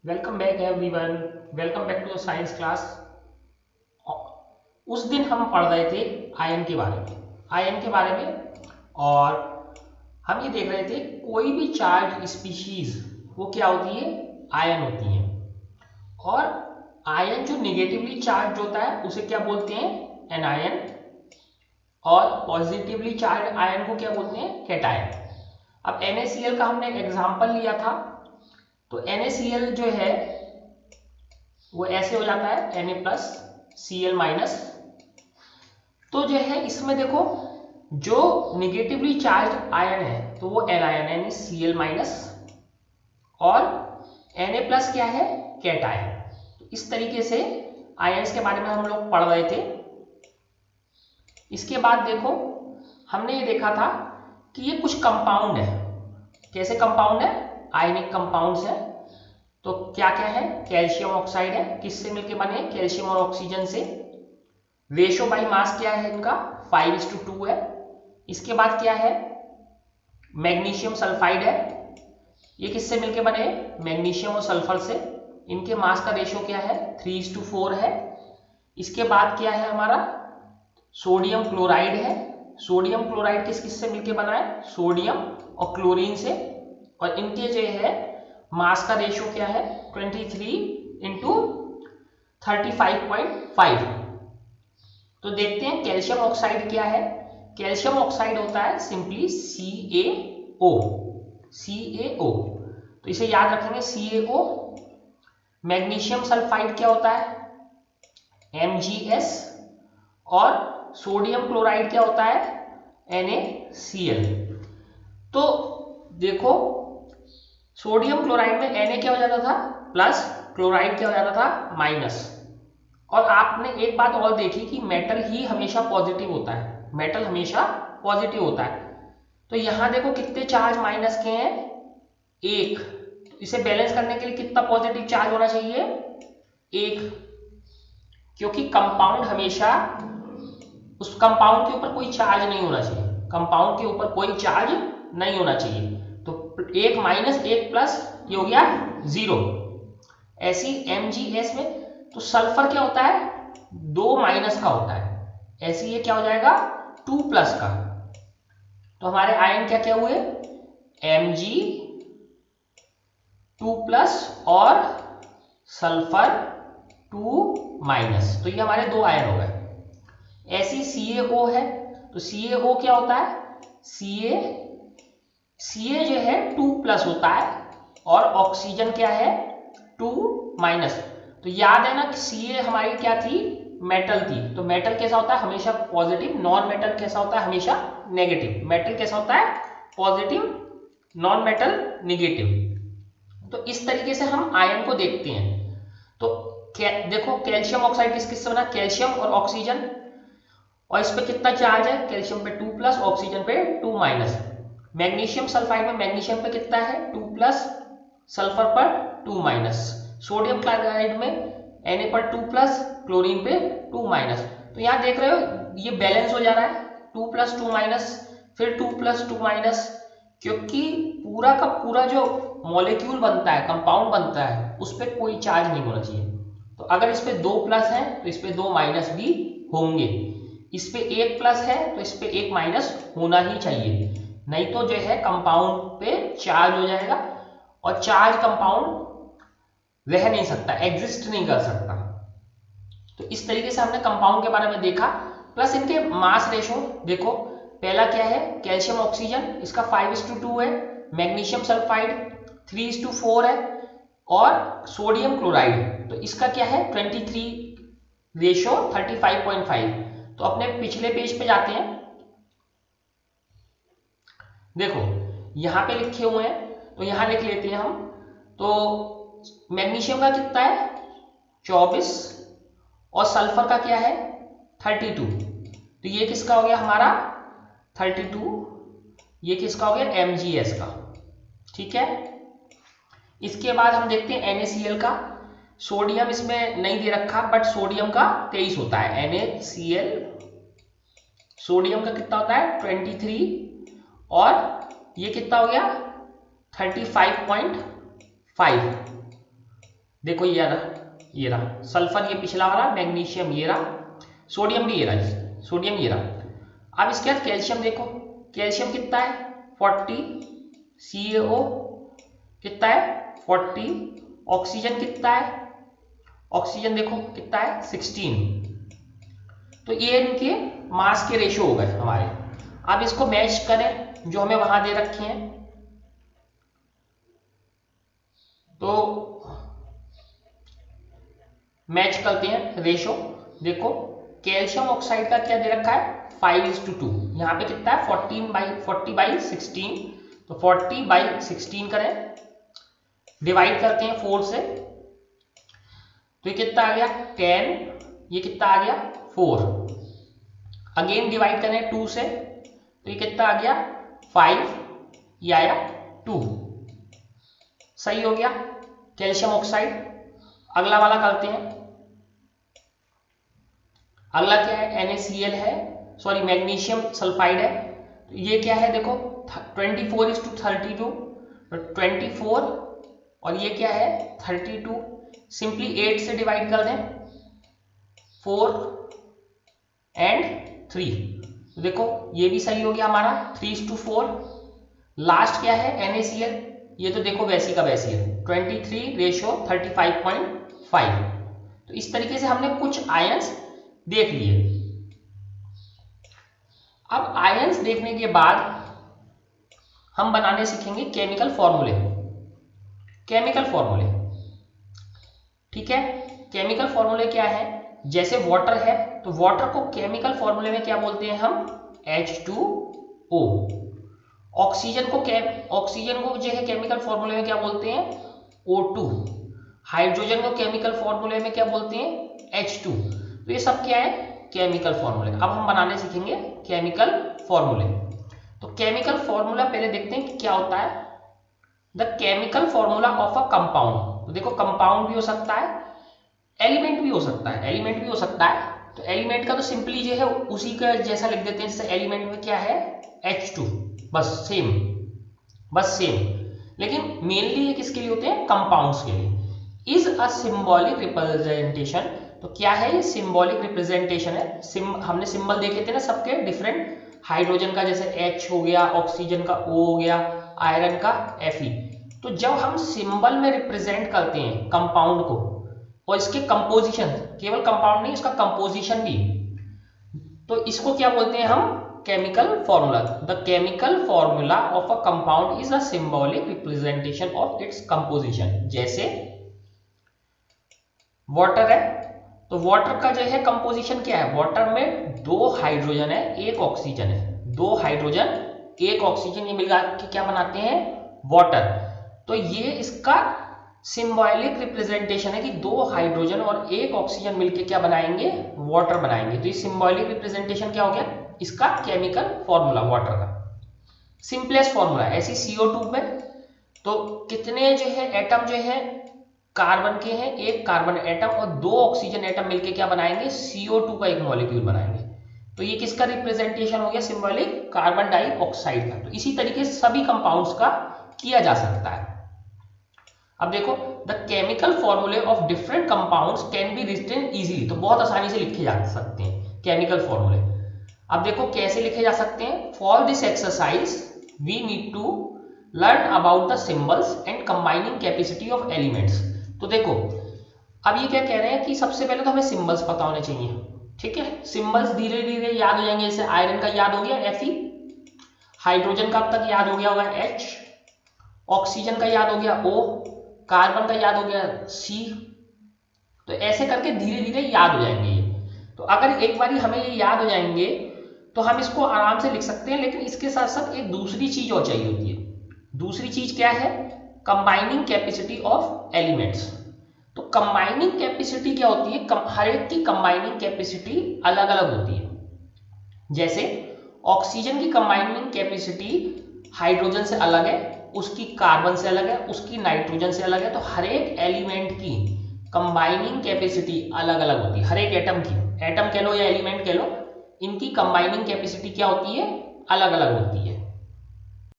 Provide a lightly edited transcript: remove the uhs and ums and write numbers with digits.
Welcome back everyone. Welcome back to the science class. उस दिन हम पढ़ रहे थे आयन के बारे में और हम ये देख रहे थे कोई भी चार्ज स्पीशीज वो क्या होती है, आयन होती है। और आयन जो निगेटिवली चार्ज होता है उसे क्या बोलते हैं, एनायन। और पॉजिटिवली चार्ज आयन को क्या बोलते हैं, कैटायन। अब NaCl का हमने एग्जांपल लिया था, तो NaCl जो है वो ऐसे हो जाता है Na प्लस Cl माइनस। तो जो है इसमें देखो, जो निगेटिवली चार्ज आयन है तो वो एनायन यानी Cl माइनस, और Na प्लस क्या है, कैटायन। तो इस तरीके से आयंस के बारे में हम लोग पढ़ रहे थे। इसके बाद देखो, हमने ये देखा था कि ये कुछ कंपाउंड है। कैसे कंपाउंड है, आयनिक कंपाउंड्स है। तो क्या क्या है, कैल्शियम ऑक्साइड है, किससे मिलके बने, कैल्शियम और ऑक्सीजन से। रेशो बाई मास क्या है इनका, 5:2 है। इसके बाद क्या है, मैग्नीशियम सल्फाइड है। ये किससे मिलके बने, मैग्नीशियम और सल्फर से। इनके मास का रेशो क्या है, 3:4 है। इसके बाद क्या है हमारा, सोडियम क्लोराइड है। सोडियम क्लोराइड किस किस से मिलके बना है, सोडियम और क्लोरीन से। और इनके जो है मास का रेशो क्या है, 23:35.5। तो देखते हैं कैल्शियम ऑक्साइड क्या है। कैल्शियम ऑक्साइड होता है सिंपली CaO। CaO, तो इसे याद रखेंगे CaO। मैग्नीशियम सल्फाइड क्या होता है, MgS। और सोडियम क्लोराइड क्या होता है, NaCl। तो देखो, सोडियम क्लोराइड में Na क्या हो जाता था, प्लस, क्लोराइड क्या हो जाता था, माइनस। और आपने एक बात और देखी कि मेटल ही हमेशा पॉजिटिव होता है, मेटल हमेशा पॉजिटिव होता है। तो यहां देखो कितने चार्ज माइनस के हैं, एक। तो इसे बैलेंस करने के लिए कितना पॉजिटिव चार्ज होना चाहिए, एक। क्योंकि कंपाउंड हमेशा, उस कंपाउंड के ऊपर कोई चार्ज नहीं होना चाहिए, कंपाउंड के ऊपर कोई चार्ज नहीं होना चाहिए। तो एक माइनस एक प्लस, ये हो गया 0। ऐसी MgS में तो सल्फर क्या होता है, 2 माइनस का होता है, ऐसे ये क्या हो जाएगा, 2 प्लस का। तो हमारे आयन क्या क्या हुए, Mg 2 प्लस और सल्फर 2 माइनस। तो ये हमारे दो आयन हो गए। ऐसी CaO है, तो CaO क्या होता है, Ca जो है 2 प्लस होता है, और ऑक्सीजन क्या है, 2 माइनस। तो याद है ना कि Ca हमारी क्या थी, मेटल थी। तो मेटल कैसा होता है, हमेशा पॉजिटिव। नॉन मेटल कैसा होता है, हमेशा नेगेटिव। मेटल कैसा होता है, पॉजिटिव। Non metal negative. तो इस तरीके से हम आयन को देखते हैं। तो देखो कैल्शियम ऑक्साइड किस किस से बना, कैल्शियम और ऑक्सीजन। और इस पे कितना चार्ज है, कैल्शियम पे 2 प्लस, ऑक्सीजन पे 2 माइनस। मैग्नीशियम सल्फाइड में मैग्नीशियम पे कितना है, 2 प्लस, सल्फर पर 2 माइनस। सोडियम क्लोराइड में Na पर 2 प्लस, क्लोरीन पे 2 माइनस। तो यहाँ देख रहे हो ये बैलेंस हो जा रहा है, 2 प्लस 2 माइनस, फिर 2 प्लस 2 माइनस। क्योंकि पूरा का पूरा जो मॉलिक्यूल बनता है, कंपाउंड बनता है, उस पर कोई चार्ज नहीं होना चाहिए। तो अगर इस पे 2 प्लस है तो इस पे 2 माइनस भी होंगे। इस पे 1 प्लस है तो इस पे 1 माइनस होना ही चाहिए, नहीं तो जो है कंपाउंड पे चार्ज हो जाएगा। और चार्ज कंपाउंड रह नहीं सकता, एग्जिस्ट नहीं कर सकता। तो इस तरीके से हमने कंपाउंड के बारे में देखा। प्लस इनके मास रेशो देखो, पहला क्या है, कैल्शियम ऑक्सीजन, इसका 5:2 है। मैग्नीशियम सल्फाइड 3:4 है। और सोडियम क्लोराइड, तो इसका क्या है, 23 रेशो 35.5। तो अपने पिछले पेज पे जाते हैं, देखो यहां पे लिखे हुए हैं, तो यहां लिख लेते हैं हम। तो मैग्नीशियम का कितना है, 24। और सल्फर का क्या है, 32। तो ये किसका हो गया हमारा, 32। ये किसका हो गया, MgS का। ठीक है। इसके बाद हम देखते हैं NaCl का। सोडियम इसमें नहीं दे रखा, बट सोडियम का 23 होता है, NaCl। सोडियम का कितना होता है, 23। और ये कितना हो गया, 35.5। देखो ये रहा सल्फर, ये पिछला वाला, मैग्नीशियम ये रहा, सोडियम भी ये रहा, सोडियम ये रहा। अब इसके बाद कैल्शियम देखो, कैल्शियम कितना है 40, CaO कितना है 40, ऑक्सीजन कितना है, ऑक्सीजन देखो कितना है 16। तो ये इनके मास के रेशियो हो गए हमारे। अब इसको मैच करें जो हमें वहां दे रखे हैं, तो मैच करते हैं रेशो। देखो कैल्शियम ऑक्साइड का क्या दे रखा है 5:2, यहाँ पे कितना है 40/16, तो 40/16 करें, डिवाइड करते हैं 4 से, तो ये कितना आ गया 10, ये कितना आ गया 4, अगेन डिवाइड करें 2 से, तो ये कितना आ गया 5, ये आया 2, सही हो गया कैल्शियम ऑक्साइड। अगला वाला करते हैं, अगला क्या है NaCl है, सॉरी मैग्नीशियम सल्फाइड है। तो ये क्या है देखो 24:32, 24 और ये क्या है 32, सिंपली 8 से डिवाइड कर दें, 4 एंड 3, तो देखो ये भी सही हो गया हमारा 3:4। लास्ट क्या है NaCl, ये तो देखो वैसी का वैसी है 23:35। तो इस तरीके से हमने कुछ आयंस देख लिए। अब आयंस देखने के बाद हम बनाने सीखेंगे केमिकल फॉर्मूले, केमिकल फॉर्मूले, ठीक है। केमिकल फॉर्मूले क्या है, जैसे वाटर है तो वाटर को केमिकल फॉर्मूले में क्या बोलते हैं हम H2O। ऑक्सीजन को जो है केमिकल फॉर्मूले में क्या बोलते हैं O2। हाइड्रोजन को केमिकल फॉर्मूले में क्या बोलते हैं H2। तो ये सब क्या है केमिकल फॉर्मूले। अब हम बनाने सीखेंगे केमिकल फॉर्मूले। तो केमिकल फॉर्मूला पहले देखते हैं कि क्या होता है। The chemical formula of a compound, तो देखो कंपाउंड भी हो सकता है, एलिमेंट भी हो सकता है, एलिमेंट भी हो सकता है। तो एलिमेंट का तो सिंपली जो है उसी का जैसा लिख देते हैं, जैसे एलिमेंट में क्या है H2, बस सेम, बस सेम। लेकिन मेनली ये किसके लिए होते हैं कंपाउंड्स के लिए। इज अ सिंबॉलिक रिप्रेजेंटेशन, तो क्या है ये सिंबॉलिक रिप्रेजेंटेशन है। हमने सिंबल देखे थे ना सबके डिफरेंट, हाइड्रोजन का जैसे H हो गया, ऑक्सीजन का O हो गया, आयरन का Fe। तो जब हम सिंबल में रिप्रेजेंट करते हैं कंपाउंड को और इसके कंपोजिशन, केवल कंपाउंड नहीं इसका कंपोजिशन भी, तो इसको क्या बोलते हैं हम chemical formula. The chemical formula of a compound is a symbolic representation of its composition. जैसे वाटर है तो वाटर का जो है कंपोजिशन क्या है, वाटर में 2 हाइड्रोजन है 1 ऑक्सीजन है, 2 हाइड्रोजन 1 ऑक्सीजन, ये मिला के क्या बनाते हैं वाटर। तो ये इसका सिंबॉलिक रिप्रेजेंटेशन है कि 2 हाइड्रोजन और 1 ऑक्सीजन मिलके क्या बनाएंगे वाटर बनाएंगे। तो ये सिंबॉलिक रिप्रेजेंटेशन क्या हो गया इसका केमिकल फॉर्मूला वाटर का। सिंपलेस्ट फॉर्मूला ऐसी CO2 में तो कितने जो है एटम जो है कार्बन के हैं, 1 कार्बन एटम और 2 ऑक्सीजन एटम मिलके क्या बनाएंगे CO2 का एक मॉलिक्यूल बनाएंगे। तो ये किसका रिप्रेजेंटेशन हो गया सिंबॉलिक कार्बन डाइऑक्साइड का। तो इसी तरीके से सभी कंपाउंड्स का किया जा सकता है। अब देखो the chemical formulae of different compounds can be written easily, तो बहुत आसानी से लिखे जा सकते हैं केमिकल फॉर्मूले। अब देखो कैसे लिखे जा सकते हैं। For this exercise we need to learn about the symbols and combining capacity of elements. तो देखो अब ये क्या कह रहे हैं कि सबसे पहले तो हमें सिंबल्स पता होने चाहिए, ठीक है। सिंबल्स धीरे धीरे याद हो जाएंगे, जैसे आयरन का याद हो गया Fe, हाइड्रोजन का अब तक याद हो गया होगा H, ऑक्सीजन का याद हो गया O, कार्बन का याद हो गया C। तो ऐसे करके धीरे धीरे याद हो जाएंगे ये। तो अगर एक बार हमें ये याद हो जाएंगे तो हम इसको आराम से लिख सकते हैं। लेकिन इसके साथ साथ एक दूसरी चीज और चाहिए होती है। दूसरी चीज क्या है कंबाइनिंग कैपेसिटी ऑफ एलिमेंट्स। तो कंबाइनिंग कैपेसिटी क्या होती है, हर एक की कंबाइनिंग कैपेसिटी अलग अलग होती है। जैसे ऑक्सीजन की कंबाइनिंग कैपेसिटी हाइड्रोजन से अलग है, उसकी कार्बन से अलग है, उसकी नाइट्रोजन से अलग है। तो हर एक एलिमेंट की कंबाइनिंग कैपेसिटी अलग अलग होती है, हर एक एटम की, एटम कह लो या एलिमेंट कह लो, इनकी कंबाइनिंग कैपेसिटी क्या होती है अलग अलग होती है।